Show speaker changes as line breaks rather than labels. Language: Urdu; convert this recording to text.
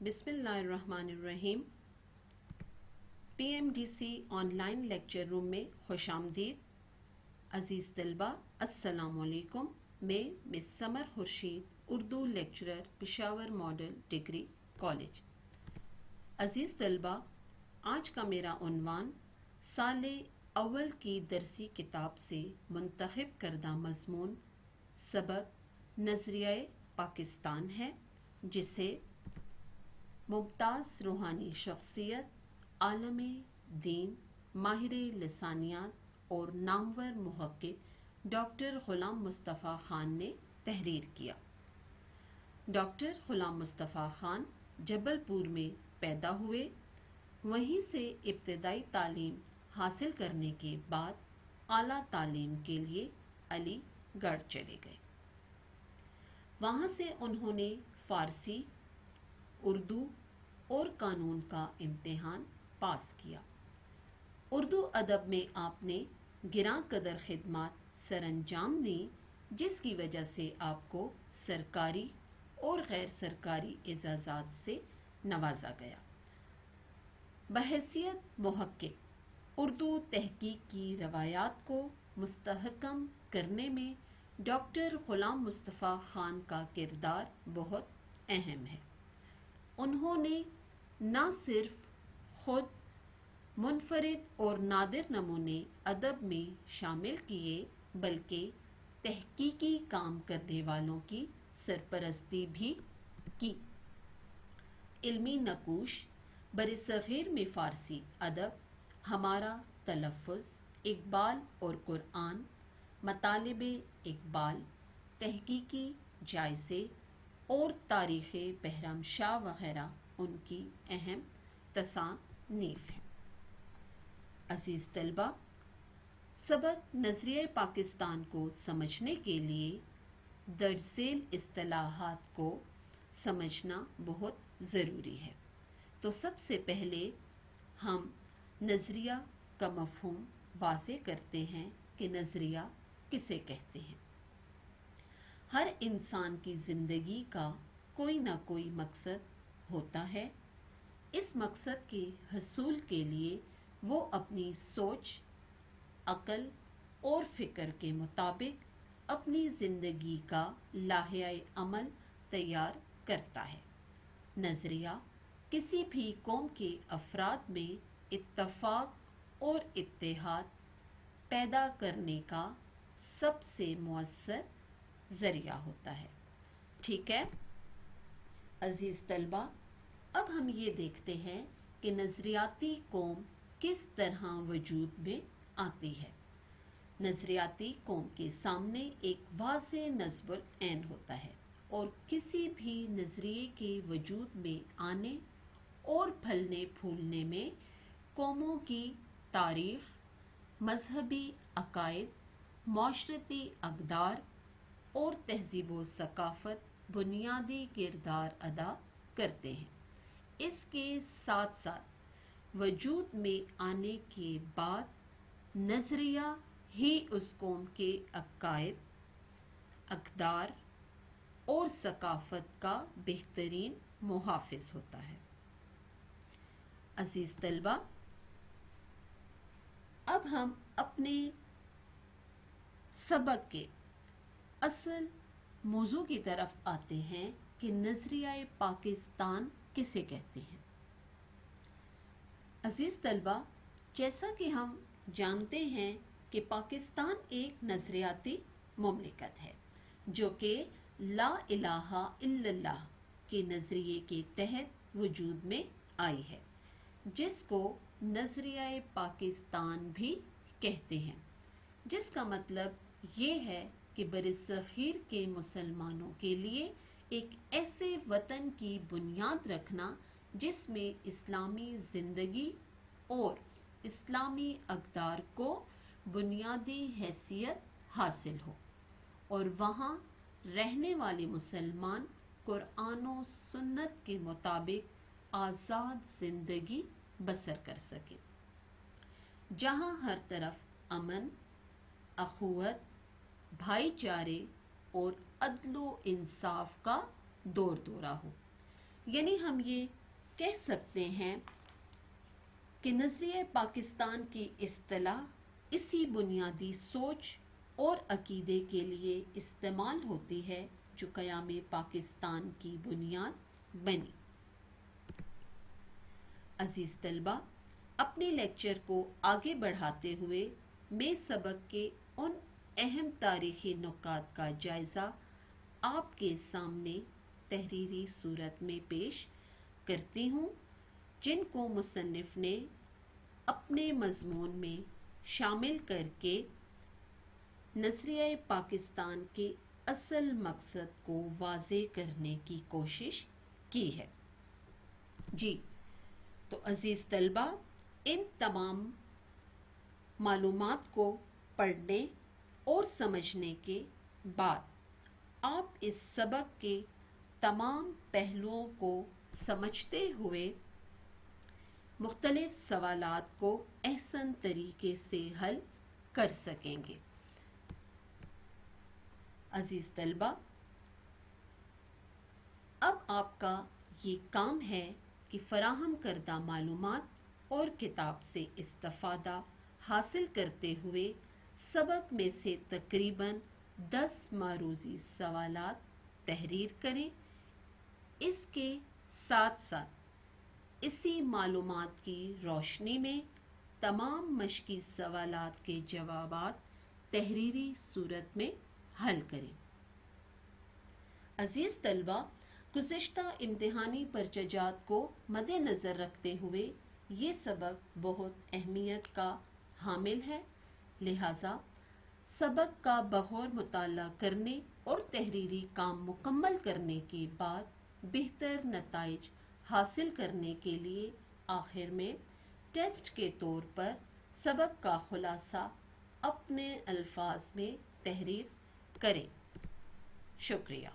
بسم اللہ الرحمن الرحیم. P M D C online lecture room میں خوش آمدید. عزیز طلبہ السلام علیکم. میں Miss Samar Khurshid, Urdu lecturer, Peshawar model degree college. عزیز طلبہ، آج کا میرا عنوان سال اول کی درسی کتاب سے منتخب کردہ مضمون سبق نظریہ پاکستان ہے، جسے ممتاز روحانی شخصیت، عالم دین، ماہر لسانیات اور نامور محقق ڈاکٹر غلام مصطفیٰ خان نے تحریر کیا. ڈاکٹر غلام مصطفیٰ خان جبل پور میں پیدا ہوئے. وہیں سے ابتدائی تعلیم حاصل کرنے کے بعد اعلیٰ تعلیم کے لیے علی گڑھ چلے گئے. وہاں سے انہوں نے فارسی، اردو اور قانون کا امتحان پاس کیا. اردو ادب میں آپ نے گراں قدر خدمات سر انجام دیں، جس کی وجہ سے آپ کو سرکاری اور غیر سرکاری اعزازات سے نوازا گیا. بحیثیت محقق، اردو تحقیق کی روایات کو مستحکم کرنے میں ڈاکٹر غلام مصطفیٰ خان کا کردار بہت اہم ہے. انہوں نے نہ صرف خود منفرد اور نادر نمونے ادب میں شامل کیے، بلکہ تحقیقی کام کرنے والوں کی سرپرستی بھی کی. علمی نقوش، برصغیر میں فارسی ادب، ہمارا تلفظ، اقبال اور قرآن، مطالب اقبال، تحقیقی جائزے اور تاریخ بہرام شاہ وغیرہ ان کی اہم تصانیف ہیں. عزیز طلبہ، سبق نظریہ پاکستان کو سمجھنے کے لیے درج ذیل اصطلاحات کو سمجھنا بہت ضروری ہے. تو سب سے پہلے ہم نظریہ کا مفہوم واضح کرتے ہیں کہ نظریہ کسے کہتے ہیں. ہر انسان کی زندگی کا کوئی نہ کوئی مقصد ہوتا ہے. اس مقصد کے حصول کے لیے وہ اپنی سوچ، عقل اور فکر کے مطابق اپنی زندگی کا لائحہ عمل تیار کرتا ہے. نظریہ کسی بھی قوم کے افراد میں اتفاق اور اتحاد پیدا کرنے کا سب سے مؤثر ذریعہ ہوتا ہے. ٹھیک ہے عزیز طلبہ، اب ہم یہ دیکھتے ہیں کہ نظریاتی قوم کس طرح وجود میں آتی ہے. نظریاتی قوم کے سامنے ایک واضح نصب العین ہوتا ہے، اور کسی بھی نظریے کے وجود میں آنے اور پھلنے پھولنے میں قوموں کی تاریخ، مذہبی عقائد، معاشرتی اقدار اور تہذیب و ثقافت بنیادی کردار ادا کرتے ہیں. اس کے ساتھ ساتھ وجود میں آنے کے بعد نظریہ ہی اس قوم کے عقائد، اقدار اور ثقافت کا بہترین محافظ ہوتا ہے. عزیز طلبہ، اب ہم اپنے سبق کے اصل موضوع کی طرف آتے ہیں کہ نظریہ پاکستان کسے کہتے ہیں. عزیز طلبہ، جیسا کہ ہم جانتے ہیں کہ پاکستان ایک نظریاتی مملکت ہے جو کہ لا الہ الا اللہ کے نظریے کے تحت وجود میں آئی ہے، جس کو نظریہ پاکستان بھی کہتے ہیں، جس کا مطلب یہ ہے کہ برصغیر کے مسلمانوں کے لیے ایک ایسے وطن کی بنیاد رکھنا جس میں اسلامی زندگی اور اسلامی اقدار کو بنیادی حیثیت حاصل ہو، اور وہاں رہنے والے مسلمان قرآن و سنت کے مطابق آزاد زندگی بسر کر سکے، جہاں ہر طرف امن، اخوت، بھائی چارے اور عدل و انصاف کا دور دورہ ہو. یعنی ہم یہ کہہ سکتے ہیں کہ نظریہ پاکستان کی اصطلاح اسی بنیادی سوچ اور عقیدے کے لیے استعمال ہوتی ہے جو قیام پاکستان کی بنیاد بنی۔ عزیز طلبہ، اپنے لیکچر کو آگے بڑھاتے ہوئے میں سبق کے ان اہم تاریخی نکات کا جائزہ آپ کے سامنے تحریری صورت میں پیش کرتی ہوں جن کو مصنف نے اپنے مضمون میں شامل کر کے نظریہ پاکستان کے اصل مقصد کو واضح کرنے کی کوشش کی ہے۔ جی تو عزیز طلبہ، ان تمام معلومات کو پڑھنے اور سمجھنے کے بعد آپ اس سبق کے تمام پہلوؤں کو سمجھتے ہوئے مختلف سوالات کو احسن طریقے سے حل کر سکیں گے۔ عزیز طلبہ، اب آپ کا یہ کام ہے کہ فراہم کردہ معلومات اور کتاب سے استفادہ حاصل کرتے ہوئے سبق میں سے تقریباً 10 معروضی سوالات تحریر کریں۔ اس کے ساتھ ساتھ اسی معلومات کی روشنی میں تمام مشقی سوالات کے جوابات تحریری صورت میں حل کریں۔ عزیز طلبہ، گزشتہ امتحانی پرچہ جات کو مد نظر رکھتے ہوئے یہ سبق بہت اہمیت کا حامل ہے، لہٰذا سبق کا بغور مطالعہ کرنے اور تحریری کام مکمل کرنے کے بعد بہتر نتائج حاصل کرنے کے لیے آخر میں ٹیسٹ کے طور پر سبق کا خلاصہ اپنے الفاظ میں تحریر کریں۔ شکریہ۔